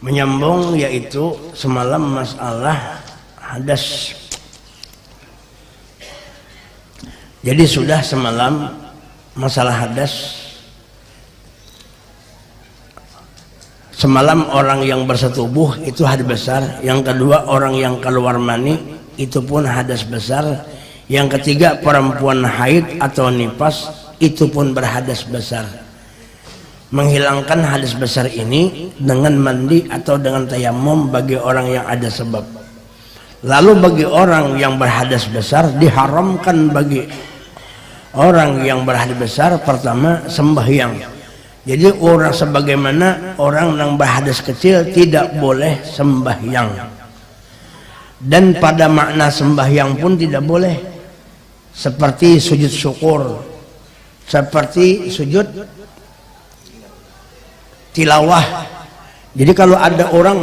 menyambung, yaitu semalam masalah hadas. Jadi sudah semalam masalah hadas. Semalam orang yang bersetubuh itu hadas besar. Yang kedua orang yang keluar mani itu pun hadas besar. Yang ketiga perempuan haid atau nifas itu pun berhadas besar. Menghilangkan hadas besar ini dengan mandi atau dengan tayamum bagi orang yang ada sebab. Lalu bagi orang yang berhadas besar diharamkan bagi orang yang berhadas besar pertama sembahyang. Jadi orang sebagaimana orang yang berhadas kecil tidak boleh sembahyang. Dan pada makna sembahyang pun tidak boleh. Seperti sujud syukur, seperti sujud tilawah. Jadi kalau ada orang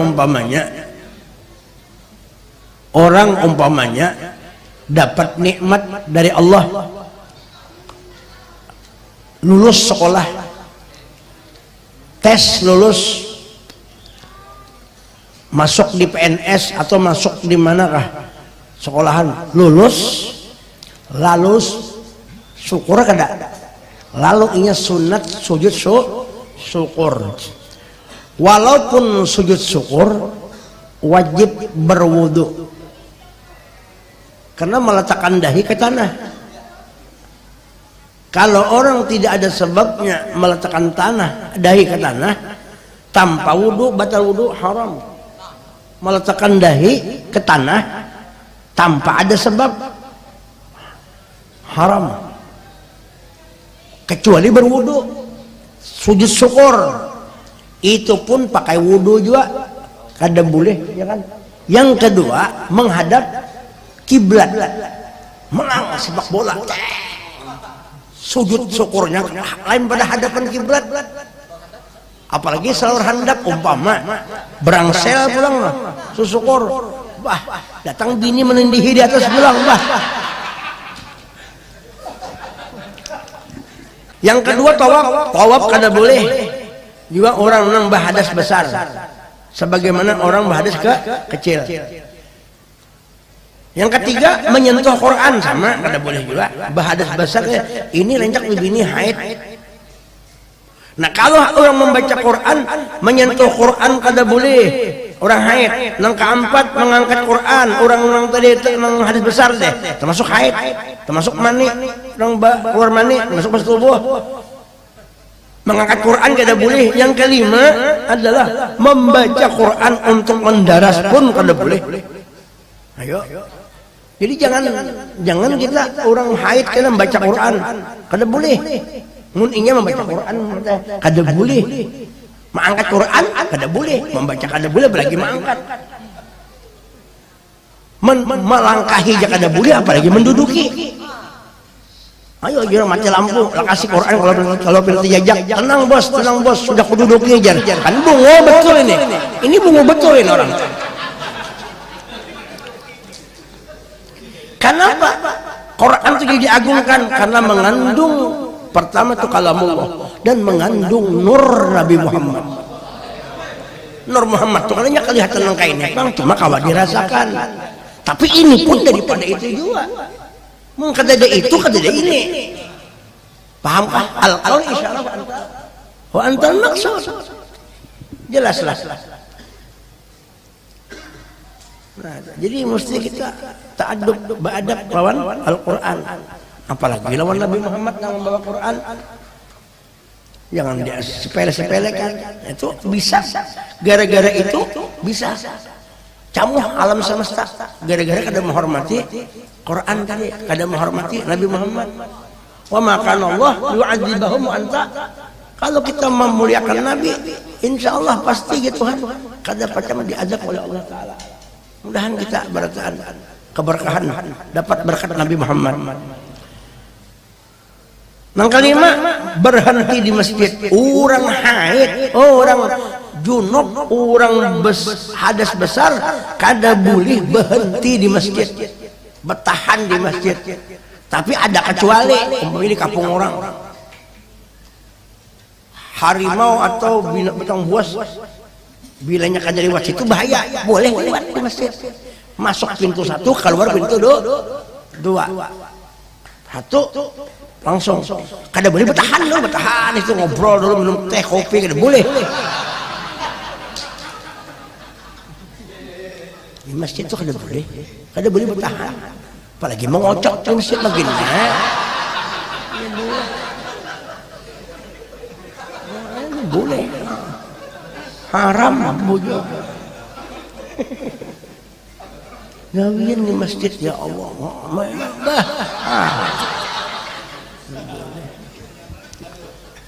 umpamanya dapat nikmat dari Allah, lulus sekolah, tes lulus, masuk di PNS atau masuk di manakah sekolahan, lulus, lalu syukur kada, lalu inya sunat sujud syukur. Walaupun sujud syukur wajib berwudu karena meletakkan dahi ke tanah. Kalau orang tidak ada sebabnya meletakkan dahi ke tanah tanpa wudu, batal wudu, haram. Meletakkan dahi ke tanah tanpa ada sebab haram, kecuali berwudu. Sujud syukur itu pun pakai wudu juga kada boleh, ya kan? Yang kedua menghadap kiblat, menang sepak bola, sujud syukurnya lain pada hadapan kiblat. Apalagi selalu handap, umpama berangsel pulang lah syukur, bah datang bini menindihi di atas pulang, bah. Yang kedua tawaf kada boleh juga orang yang berhadas besar, sebagaimana orang berhadas kecil. Yang ketiga menyentuh Quran, sama kada boleh juga. Berhadas besar ini lencak bini haid. Nah kalau orang membaca Quran menyentuh Quran kada boleh, orang haid. Yang keempat mengangkat Quran, orang tadi itu memang hadas besar deh, termasuk haid, termasuk mani, orang keluar mani, termasuk bersetubuh. Mengangkat Quran kada boleh. Yang kelima adalah membaca Quran untuk mendaras pun kada boleh. Ayo. Jadi jangan kita orang haid kena membaca Quran, kada boleh. Mun inya membaca Quran kada boleh. Mengangkat Quran kada boleh, membaca kada boleh, apalagi mengangkat. Melangkahi aja kada boleh, apalagi menduduki. Ayo jangan mati lampu, lah kasih Quran kalau pilih jajak, tenang bos, sudah kududuki jar. Kan bungo betul ini. Ini bungo betul ini orang. Kenapa Quran itu diagungkan? Karena mengandung pertama itu kalamullah dan mengandung nur Nabi Muhammad. Nur Muhammad itu kalanya kelihatan nang kainnya bang, cuma kawan dirasakan. Tapi ini pun daripada itu juga. Kada ada itu, kada ada ini. Pahamkah? Al-qaul isyarah wa antal maksud. Jelaslah. Nah, jadi mesti kita ta'addub, beradab lawan Al-Quran. Apalagi lawan Nabi Muhammad yang membawa Quran. Jangan dia sepele-sepelekan. Itu bisa. Gara-gara itu bisa camuh alam semesta. Gara-gara kada menghormati Quran tadi, kada menghormati Nabi Muhammad. Wa ma kana Allah yu'adzibahum wa anta. Kalau kita memuliakan Nabi, insya Allah pasti gitu kan. Kada pacam diazab oleh Allah Ta'ala. Mudahan kita bertahan keberkahan, dapat berkat Nabi Muhammad. Yang kelima, berhenti di masjid. Orang haid, orang junub, orang hadas besar kada boleh berhenti di masjid, bertahan di masjid. Tapi ada kecuali, umpamanya di kampung orang, harimau atau binatang buas bilanya kan dari lewat situ bahaya, boleh lewat di masjid. Masuk pintu satu, keluar pintu dua. Satu langsung. Kada boleh bertahan dulu, bertahan itu ngobrol dulu, minum teh, kopi, kada boleh. Di masjid itu kada boleh bertahan. Apalagi mau ngocok di masjid begini. Boleh. Haram bujur. Gawian di masjid ya Allah.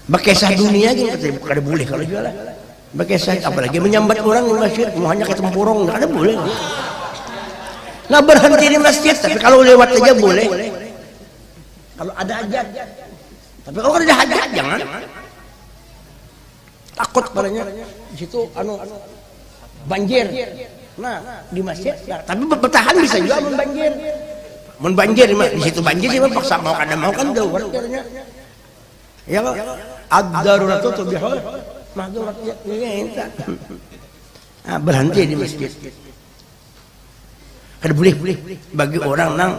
Bekesah dunia gitu kada boleh kalau jualan. Bekesah apalagi menyambat orang di masjid, mau hanya ke tempurung kada boleh. Nah berhenti di masjid, tapi kalau lewat aja boleh. Kalau ada hajat. Tapi kalau ada hajat jangan. Takut padanya di situ banjir. Nah, di masjid tapi bertahan bisa juga banjir. Mun banjir di situ banjir sih paksa mau kada mau kan jauh warganya. Ya kok ad-daruratu tubihul mahdurat ya enta. Ah berhenti di masjid. Kada boleh bagi orang nang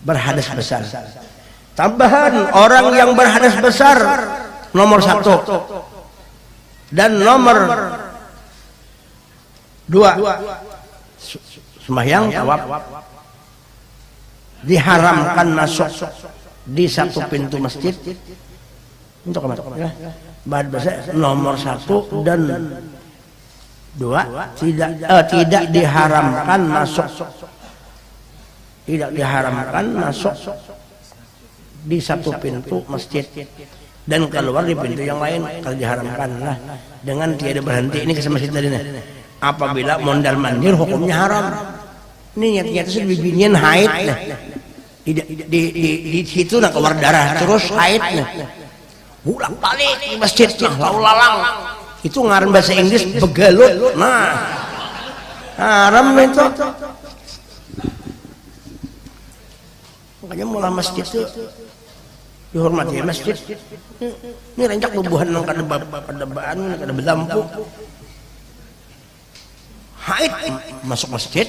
berhadas besar. Tambahan orang yang berhadas besar nomor 1 dan nomor 2 sembahyang tawaf diharamkan masuk di satu pintu masjid untuk apa? Ya. Nomor 1 dan 2 tidak diharamkan masuk di satu pintu masjid dan keluar di pintu yang lain kalau diharamkan lah dengan tiada berhenti. Ini kisah masjid tadi nih. Apabila mondar mandir hukumnya haram. Ini nyata sudah bibinian haid nah. Di situ nah keluar darah terus haid nah. Ulang balik di masjid nah lalang. Itu ngaran bahasa Inggris begalut. Nah. Haram itu. Makanya mulai masjid itu dihormati ya masjid. Ini rencak bubuhan nang kada baan, kada belampu. Haid masuk masjid.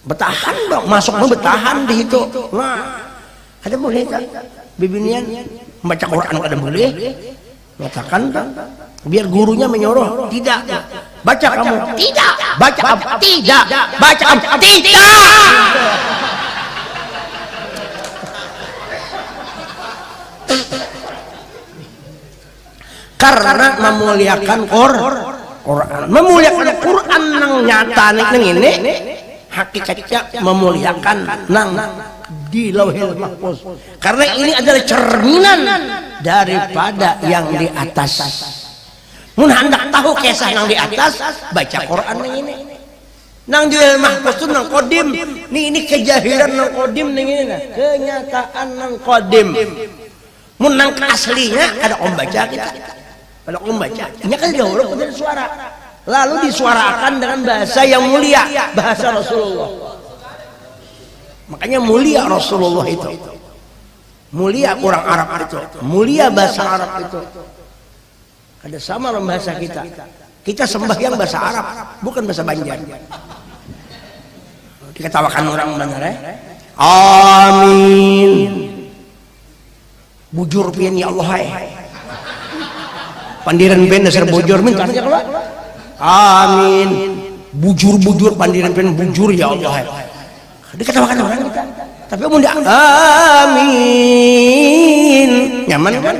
Bertahan dong, masuknya bertahan di situ. Nah, kada boleh tak? Bibinian baca Quran kada boleh. Katakan biar gurunya menyuruh tidak. Baca kamu. Tidak. Baca tidak. Baca tidak. Karena memuliakan Quran, memuliakan Quran nang nyata nang ini hakikatnya memuliakan nang di Lauhil Mahfuz. Karena ini adalah cerminan daripada yang di atas. Mun hendak tahu kisah yang di atas, baca Quran nang ini. Nang di Lauhil Mahfuz itu nang qadim. Ini kejahiran nang qadim nang ini nah. Kenyataan nang qadim. Mun nang aslinya ada om baca kita. Kalau membaca, ini kan dahulu dari suara, lalu disuarakan dengan bahasa yang mulia, bahasa Rasulullah. Makanya mulia Rasulullah itu, mulia orang Arab itu, mulia bahasa Arab itu. Ada sama dalam bahasa kita. Kita sembahyang bahasa Arab, bukan bahasa Banjar. Diketawakan orang benar ya. Amin. Bujur pian ya Allah. Pandiran pen dasar bujur minta keluar. Amin. Bujur pandiran pen bujur ya Allah. Dikatakan orang kita. Tapi mau dia amin. Nyaman kan?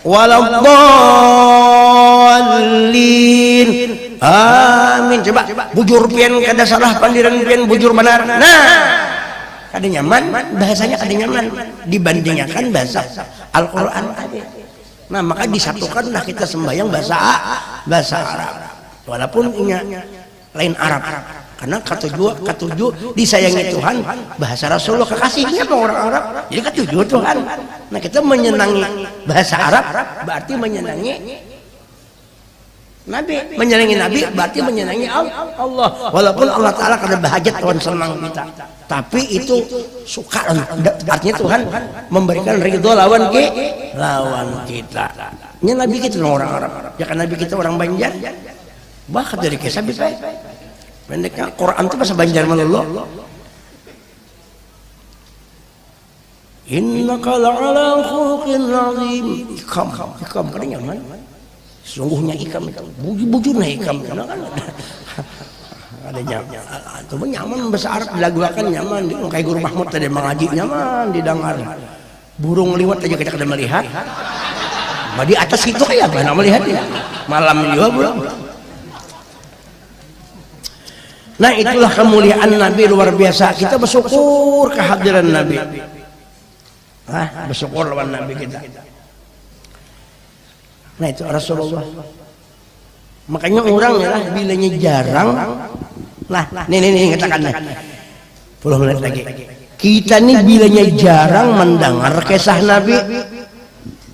Waladdallin. Amin. Coba bujur pian kada salah pandiran pian bujur benar. Nah, kada nyaman, bahasanya kada nyaman dibandingkan bahasa Al-Qur'an tadi. Nah maka disatukanlah kita sembahyang bahasa Arab walaupun ini lain Arab karena ketujuh disayangi Tuhan bahasa Rasulullah kekasihnya orang Arab jadi ketujuh Tuhan. Nah kita menyenangi bahasa Arab berarti menyenangi Nabi berarti menyenangi Allah walaupun Allah Ta'ala kada bahajat Tuhan senang kita tapi itu suka artinya Tuhan memberikan ridho lawan kita. Nya Nabi kita orang Arab, ya kan Nabi kita orang Banjar. Bakat dari kisah bisa. Pendeknya Quran itu bahasa Banjar melulu. Innaka la'ala khuluqin 'azim. Ikam kan nyaman. Sungguhnya ikam itu bujurnya ikam kan ada nyaman. Itu nyaman bahasa Arab dilaguakan nyaman. Kayak Guru Mahmud tadi mengaji nyaman didengar. Burung liwat aja kita kada melihat. Di atas itu kayak apa nak melihatnya. Malam juga belum. Nah itulah kemuliaan Nabi luar biasa. Kita bersyukur kehadiran Nabi. Bersyukur lawan Nabi kita. Nah itu Rasulullah. Makanya orang ya bilanya jarang. Nih katakan nih. 10 menit lagi. Kita nih bilanya jarang mendengar kisah Nabi.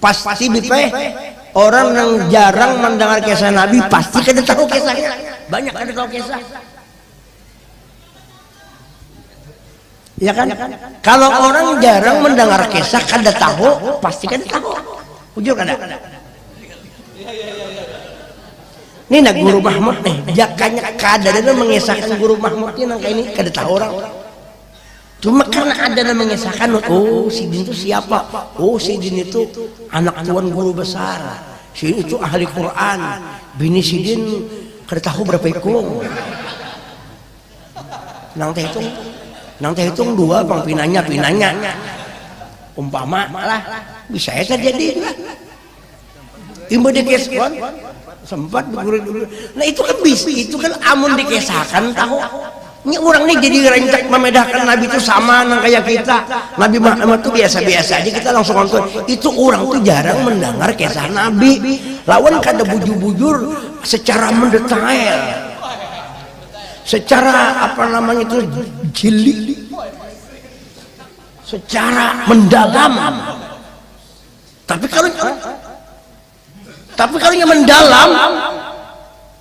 Pasti bipe orang yang jarang mendengar kisah Nabi pasti kada tahu kisahnya. Banyak kada tahu kisah. Ya kan? Kalau orang jarang mendengar kisah kada tahu, pasti kada tahu. Jujur kada? Ini nak Guru Mahmud nih, jakanya kada ada mengisahkan Guru Mahmud ini nangka ini kada tahu orang. Cuma karena ada yang mengisahkan, oh si Din itu siapa? Oh si Din itu anak tuan guru besar. Si Din itu ahli Quran. Bini si Din kada tahu berapa ikung. Nang teh hitung 2 bang pinanya. Umpama lah bisa ya terjadi. Imba dikesahkan sempat dulu. Nah itu kan bisa, itu kan amun dikesahkan tahu. Ini orang ini jadi rencak memedahkan Nabi itu sama nang kayak kita. Nabi Muhammad itu biasa-biasa aja kita langsung nonton. Itu orang tuh jarang mendengar kisah Nabi. Lawan kada bujur-bujur secara mendetail. Secara apa namanya itu jeli. Secara mendalam. Tapi kalau yang mendalam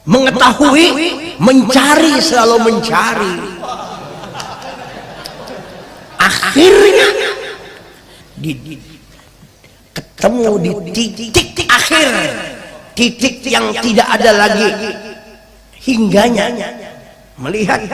mengetahui, mencari, selalu mencari, akhirnya ketemu di titik akhir, titik yang tidak ada lagi hingganya, melihat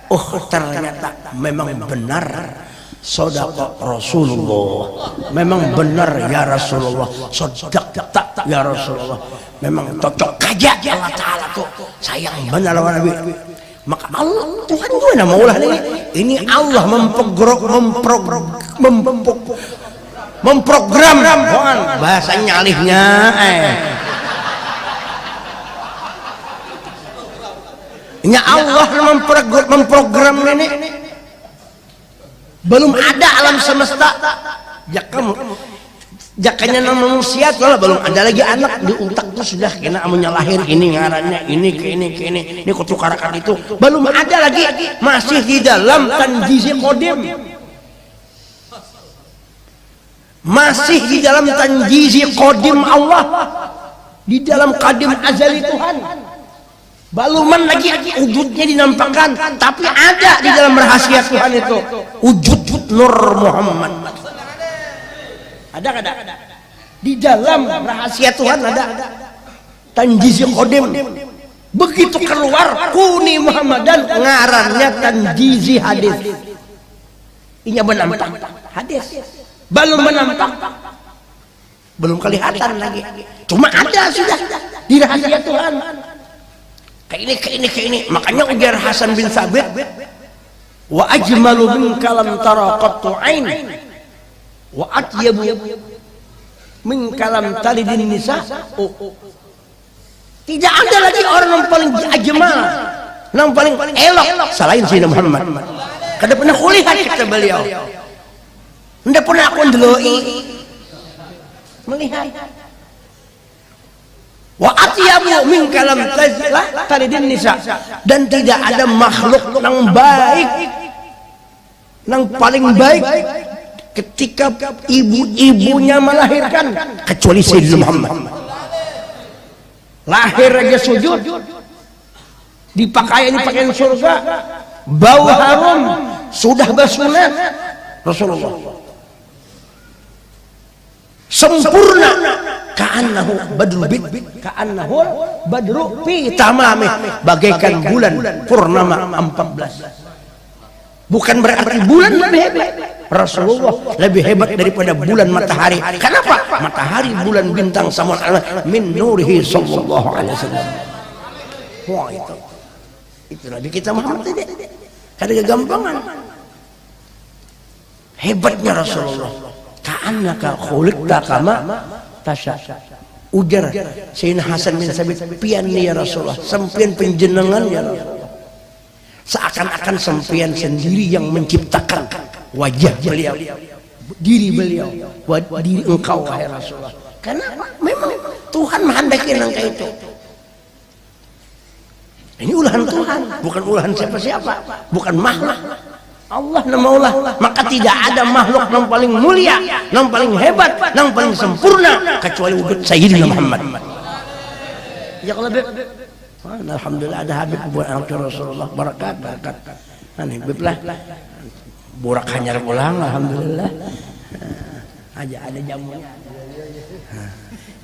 oh ternyata memang benar sodaqah Rasulullah, memang benar ya Rasulullah, sodaqah ya Rasulullah, memang cocok aja Allah Ta'ala tuh sayang benar lawan Nabi. Maka Allah Tuhan gue nama ulah ini Allah memprogram bahasanya alihnya Allah memprogram ini. Belum ada alam semesta jakanya manusia lah belum ada lagi anak di otak tuh sudah kena amunnya lahir ini ngarannya ini ke ini kutukarakan itu belum ada lagi, masih di dalam tanjizi qadim, masih di dalam tanjizi qadim Allah, di dalam qadim azali Tuhan. Baluman lagi wujudnya dinampakkan, tapi ada di dalam rahasia Tuhan itu wujud Nur Muhammad. Ada di dalam rahasia Tuhan ada tanjizi qadim. Begitu keluar kuni Muhammadan ngarannya tanjizi hadis. Inya menampak hadis. Belum menampak, belum kelihatan lagi. Cuma ada sudah di rahasia Tuhan. Kayak ini. Makanya ujar Hasan bin Sabit, wa ajmalu min kalam tara qattu ain wa atyabu min kalam talidin nisa. Tidak ada lagi orang yang paling ajmal, yang paling elok selain Sayyidina Muhammad. Kada pernah kulihat kita beliau, tidak pernah aku ndeloi melihat. Wa atyabu min kalam talidin nisa, dan tidak ada makhluk yang baik, yang paling baik ketika ibu-ibunya melahirkan kecuali Sayyidina Muhammad. Lahir aja sujud, dipakai pakaian surga, bau harum, sudah bersunat Rasulullah, sempurna ka'annahu badru fi tamami, bagaikan bulan purnama 14. Bukan berarti bulan lebih hebat, Rasulullah lebih hebat daripada bulan matahari. Kenapa? Matahari, bulan, bintang, sama min nurihi sallallahu alaihi wasallam. Wah, itu Nabi kita Muhammad ini kada kegampangan. Hebatnya Rasulullah. Ka'annaka khuliqta kama tasya. Ujar Sayyidina Hasan bin Sabit, pian ya Rasulullah, sempian penjenengan ya Rasulullah. Seakan-akan sempian sendiri yang menciptakan wajah beliau, diri beliau, diri engkau wahai Rasulullah. Kenapa? Memang Tuhan menghendaki engkau itu. Ini ulahan Tuhan, bukan ulahan siapa-siapa, bukan makhluk. Allah namaulah, maka tidak ada makhluk yang paling mulia, yang paling hebat, yang paling sempurna kecuali wujud Sayyidina Muhammad. Ya Allah, alhamdulillah ada Habib buat anak Rasulullah, barakat. Ini Habib lah, burak hanyar pulang, alhamdulillah. Aja ada jamunya,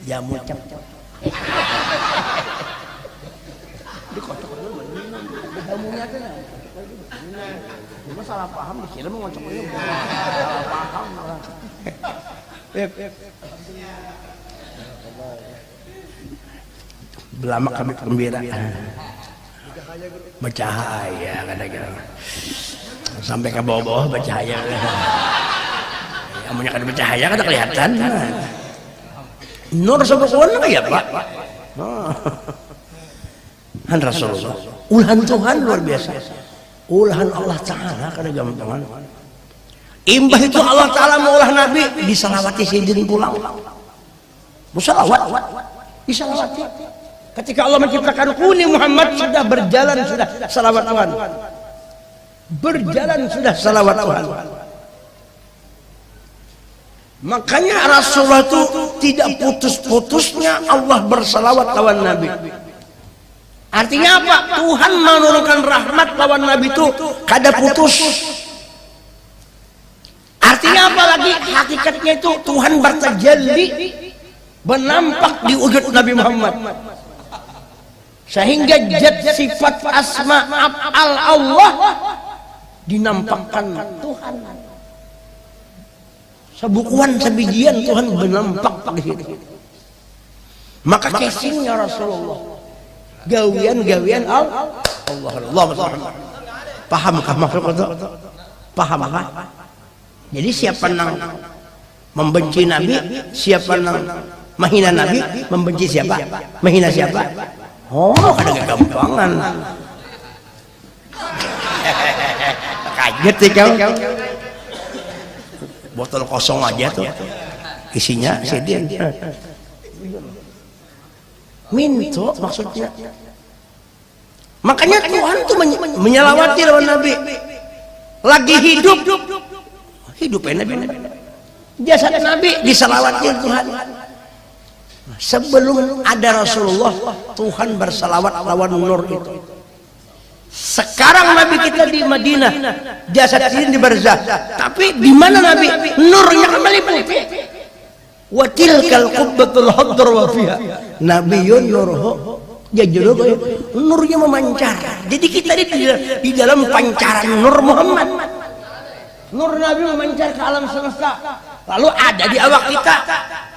jamu cap. Dikotok dulu, jamunya kan. Cuma salah paham dikira mengocoknya. Salah paham orang. Belama kami gembira. Bercahaya kadang-kadang. Sampai ke bawah-bawah bercahaya. Amunnya kada bercahaya kada kelihatan. Nur sebekuan kayak Pak. Han Rasulullah. Ulahan Tuhan luar biasa. Ulahan Allah Ta'ala kada gampangan. Imbah itu Allah Ta'ala maulah Nabi disalawati sidin pulang. Musalawat disalawati. Ketika Allah menciptakan kuni Muhammad sudah berjalan sudah salawat Tuhan. Berjalan sudah salawat Tuhan. Makanya Rasulullah itu tidak putus-putusnya Allah bersalawat lawan Nabi. Artinya apa? Tuhan menurunkan rahmat lawan Nabi itu kada putus. Artinya apa lagi? Hakikatnya itu Tuhan bertajalli, bernampak di wujud Nabi Muhammad. Sehingga zat sifat asma af'al Allah dinampakkan Tuhan. Sebukuan sebijian Tuhan bernampak di situ. Maka casingnya Rasulullah. Gawian Allah. Pahamkah makhluk itu? Pahamkah? Jadi siapa yang membenci Nabi, siapa yang menghina Nabi, membenci siapa, menghina siapa? Oh, ada kegampangan. Kaget kau. Botol kosong aja tuh, isinya sidin. Minto maksudnya. Makanya Tuhan tuh menyalawati lawan Nabi. Lagi hidupnya Nabi. Jasad Nabi disalawati Tuhan. Sebelum ada Rasulullah, Tuhan bersalawat lawan nur itu. Sekarang Nabi kita di Madinah, jasad ini di Barzah. Tapi di mana Nabi? Nurnya kembali putih. Wa tilkal qubbatul hadr wa fiha nabiyyun nurhu jajru, nurnya memancar. Jadi kita di dalam pancaran nur Muhammad. Nur Nabi memancar ke alam semesta. Lalu ada di awak kita.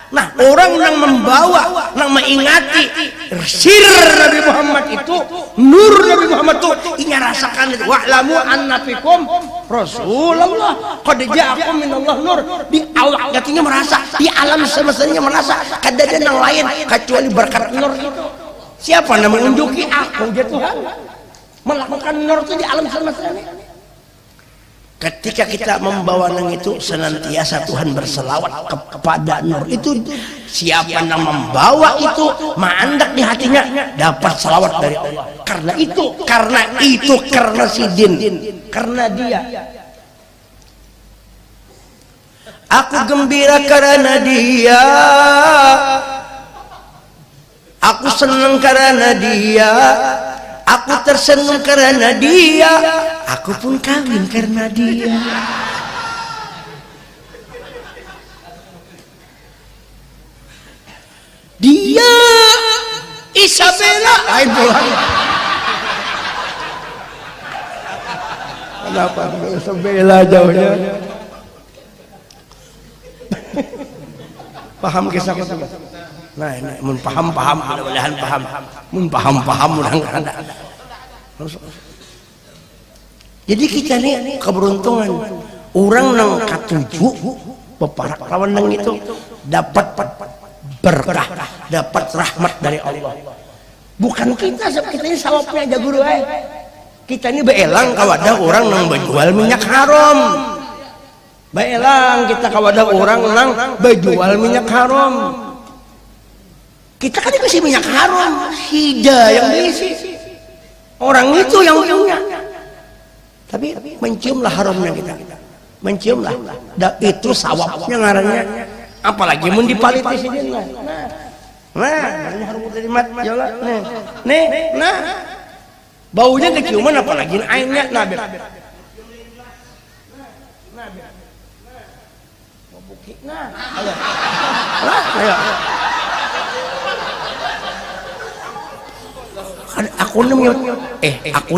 Nah, orang yang membawa, yang mengingati sir Nabi Muhammad itu, nur Nabi Muhammad itu, inya rasakan itu. Wa'lamu anna fikum Rasulullah qad ja'akum minallah nur. Di awak hatinya merasa, di alam semestanya merasa kada ada yang lain kecuali berkat nur itu. Siapa yang menunjuki aku ya Tuhan melakukan nur itu di alam semesta ini. Ketika kita membawa nang itu senantiasa Tuhan berselawat kepada nur itu. Siapa yang membawa itu mandak di hatinya dapat selawat dari Allah. Karena sidin, karena dia. Aku gembira karena dia, aku senang karena dia, aku tersenyum karena dia, aku pun kawin karena dia. Dia Isabella lain pulang. Kenapa Isabella jauhnya? Paham kisah itu? Nah ini mun paham mudah-mudahan paham. Mun paham mudah-mudahan ada. Jadi kita nih keberuntungan orang nang katuju peparak lawan nang itu dapat berkah, dapat rahmat dari Allah. Bukan kita ini sawapnya aja guru kita ini beelang kawadah orang nang berjual minyak haram. Beelang kita kawadah orang nang berjual minyak haram. Kita kan dikasih minyak haram, hida yang diisi. Orang itu yang punya. Tapi menciumlah haramnya kita. Menciumlah. Dan itu sawabnya ngarannya. Apalagi mun dipaliti sini. Nah, harum dari mat. Nah. Baunya keciuman apalagi airnya nabi. Nah, ayo. Aku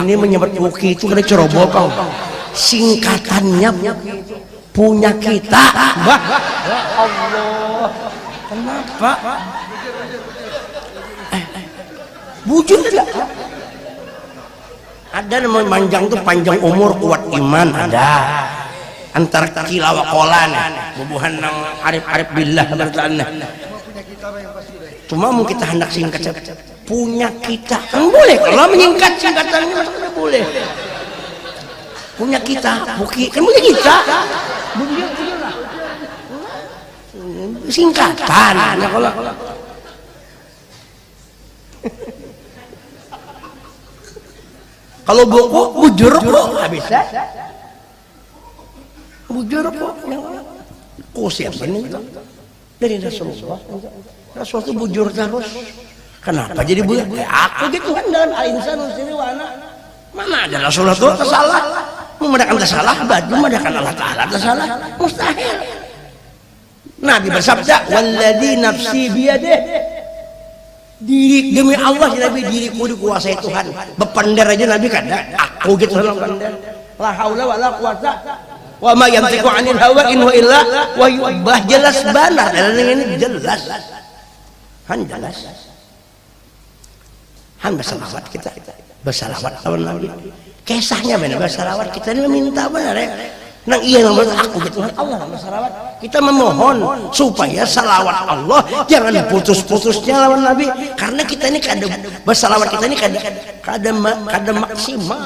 ini menyebut Muki itu kena ceroboh kau. Singkatannya punya kita. Bah, ya Allah. Kenapa? Bujur tidak? Ada nama panjang tuh panjang umur kuat iman ada. Antara kilawa kolan, bubuhan nang arif billah bertanya. Cuma mau kita hendak singkat punya kita kan boleh kalau menyingkat singkatannya maksudnya boleh punya kita buki kan punya kita singkatan ya kalau buku bujur kok habis bujur kok siapa ini dari Rasulullah itu bujur terus. Kenapa jadi bujur? Aku gitu kan dalam al-insan sini wana. Mana ada Rasulullah itu tersalah? Memadakan tersalah, baju memadakan Allah Ta'ala tersalah. Mustahil. Nabi bersabda, "Walladzi nafsi biyadih." Demi Allah Nabi diriku dikuasai Tuhan. Bepandar aja Nabi kada. Aku gitu bepandar. La haula wala quwata wa ma yantiqu 'anil hawa in huwa illa wahyuh. Jelas benar dalam ini jelas. Jelas. Bersalawat kita bersalawat lawan Nabi. Kisahnya benar bersalawat kita ini meminta benar ya. Nang iya nang aku gitu Allah bersalawat. Kita memohon supaya salawat Allah jangan putus-putusnya lawan Nabi karena kita ini kada bersalawat kita ini kada maksimal.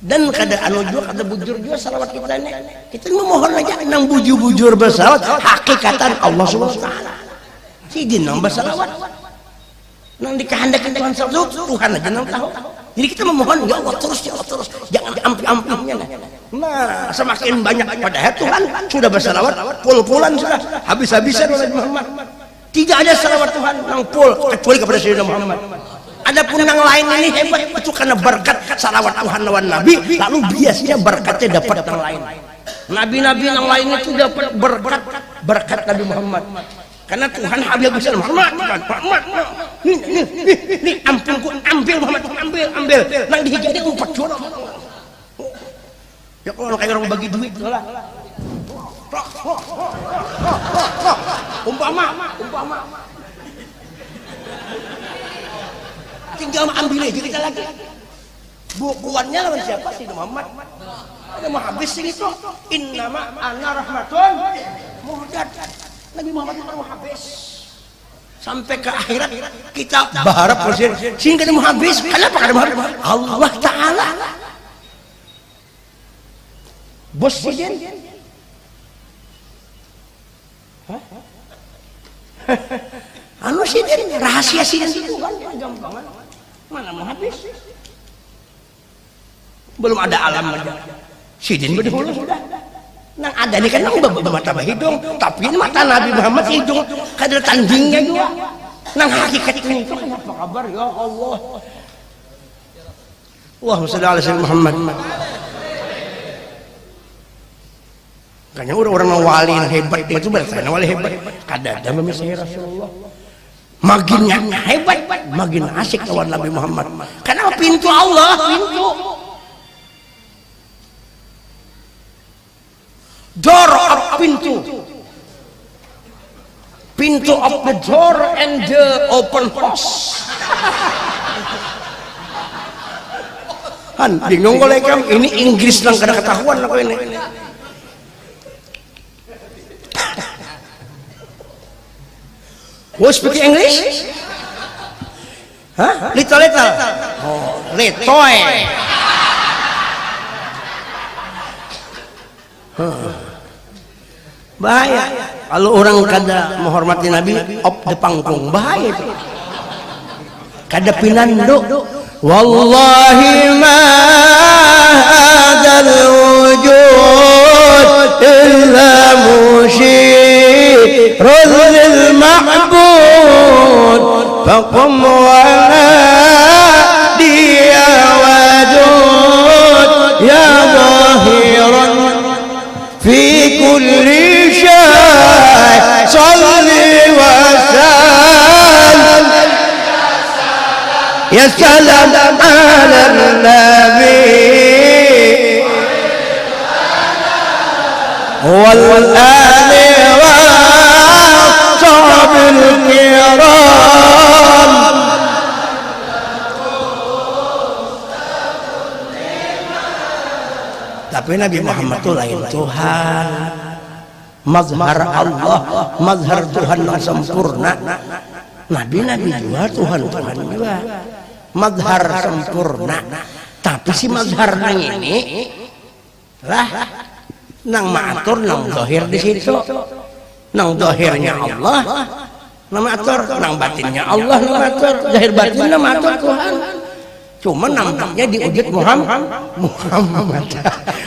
Dan kada anu juga kada bujur juga salawat kita ini. Kita memohon aja nang bujur-bujur bersalawat hakikatan Allah Subhanahu wa taala. Sidin nang bersalawat. Nang dikehendaki Tuhan satu Tuhan aja nang tahu. Jadi kita memohon ya Allah terus jangan diampi-ampinya. Nah semakin banyak padahal Tuhan sudah bersalawat pul-pulan sudah habis-habisan oleh Muhammad. Tidak ada salawat Tuhan nang pul kecuali kepada Sayyidina Muhammad. Adapun yang lain ini hebat itu karena berkat salawat Tuhan lawan Nabi lalu biasanya berkatnya dapat yang lain. Nabi-nabi yang lain itu dapat berkat Nabi Muhammad. Karena Tuhan habis Muhammad. Ini ambil Muhammad, ambil. Nang dihijadi umpat jual. Ya kalau kayak orang bagi duit lah. Umpama. Tinggal ambil aja kita lagi. Bukuannya lawan siapa sih Muhammad? Ada mau habis sih itu. Innama ana rahmatun muhdad. Nabi Muhammad mau habis sampai ke akhirat kita berharap sehingga dia mau habis. Kenapa kada mau habis? Allah Ta'ala bos sidin anu sidin rahasia sidin itu kan gampang mana mau habis belum ada alam aja sidin berdahulu sudah. Nang ada nih kan nang mata hidung, tapi ini mata Nabi Muhammad hidung kada tandingnya juga. Nang hakikatnya itu apa kabar ya Allah. Allahumma shalli ala sayyidina Muhammad. Kayaknya orang wali yang hebat itu berarti wali hebat. Kada ada memisah Rasulullah. makin hebat, makin asik kawan Nabi Muhammad. Karena pintu Allah, door of pintu of the door and the open house. Han, bingung oleh kamu, ini Inggris lang kada ketahuan aku ini. Who speak English? Hah? Little. Oh, letoy. Bahaya. Kalau orang kada menghormati Nabi, op de pangkung, bahaya itu. Kada pinando. Wallahi ma hadal wujud illa mushirun lil ma'bud faqum wa dia wajud ya zahiran fi kulli shay salli wa sallim ya salam ala nabi wal ali wa sahbil kiram. Tapi Nabi Muhammad itu lain Tuhan, mazhar Allah, mazhar Tuhan yang sempurna. Nabi juga Tuhan juga, mazhar sempurna. Tapi si mazhar nang ini lah nang maatur nang dohir di situ, nang dohirnya Allah, nang maatur nang batinnya Allah, nang maatur zahir batin nang maatur Tuhan. Cuma nampaknya di wujud Muhammad.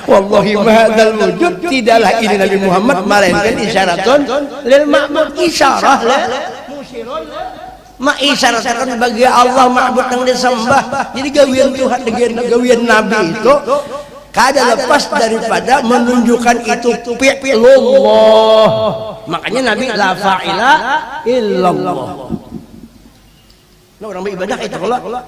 Wallahi mahadal wujud, tidaklah ini Nabi Muhammad melainkan isyaratun lil ma'bud, isyarah lah isyaratkan bagi Allah ma'bud yang disembah. Jadi gawian Tuhan dengan gawian Nabi itu kada lepas daripada menunjukkan itu fi'lullah. Makanya Nabi la fa'ila illallah. Nah, orang beribadah itu Allah.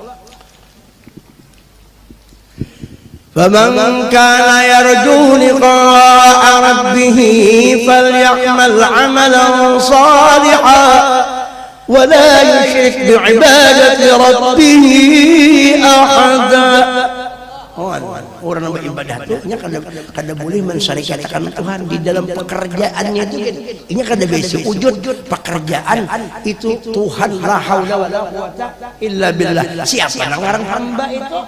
فمن كان يرجو لقاء ربه فليعمل عملا صالحا ولا يشرك بعبادة ربه أحدا. Orang yang beribadah itu kada boleh mensyarikatkan Tuhan di dalam pekerjaannya itu. Ini kada bisa wujud pekerjaan itu Tuhan, la haula wala quwata illa billah. Siapa nang ngarang hamba itu?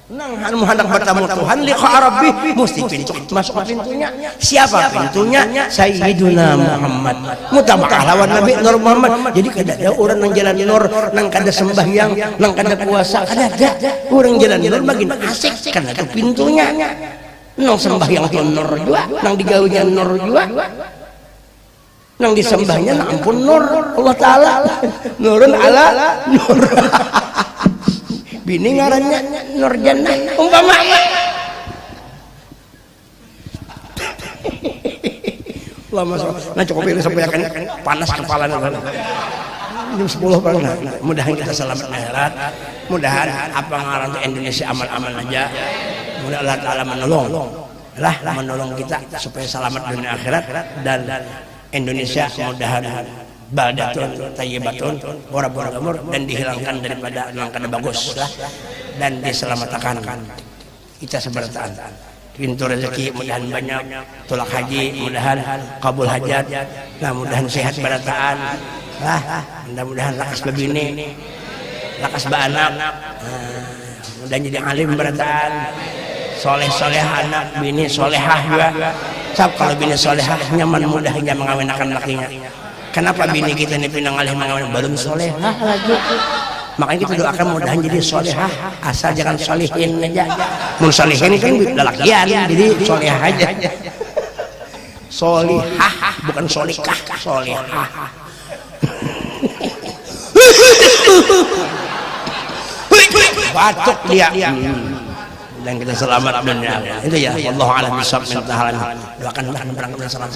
Nang menghadap bertamu Tuhan liqa rabbi mesti pintu masuk pintunya. Siapa pintunya? Sayyiduna Muhammad. Mutabakah lawan Nabi Nur Muhammad. Jadi kada ada orang nang jalan nur nang kada sembahyang, nang kada puasa, kada ada. Orang jalan nur makin asik karena itu pintunya. Nang sembahyang tu nur juga, nang digawinya nur juga. Nang disembahnya nang ampun nur Allah taala. Nurun ala nur. Bini ngarannya Nur Jannah umpamanya. Lama nah cukup ini sampai akan panas kepala jam 10 pernah. Mudahan kita selamat akhirat, mudahan apa ngaran Indonesia aman-aman aja, mudah Allah Ta'ala menolong kita supaya selamat dunia akhirat, dan Indonesia mudahan baldatun tayyibatun warabun gamur, dan dihilangkan daripada yang kada bagus lah, dan diselamatkan kita seberataan pintu rezeki mudahan banyak, tulak haji mudahan kabul hajat, nah mudahan sehat berataan lah, mudah-mudahan lakas babini lakas baanak, mudahan jadi alim berataan, soleh anak bini solehah juga. Sab kalau bini solehah nyaman mudahnya mengawinkan lakinya. Kenapa bini kita ini pinang alih mengawin belum solehah lagi? Makanya kita doakan mudahan jadi solehah, asal jangan solihin aja. Mun solihin kan lelakian, jadi solehah aja. Solihah bukan solikah, solehah. Batuk dia. Dan kita selamat dunia. Itu ya. Wallahu a'lam bishawab. Doakan berangkat salam.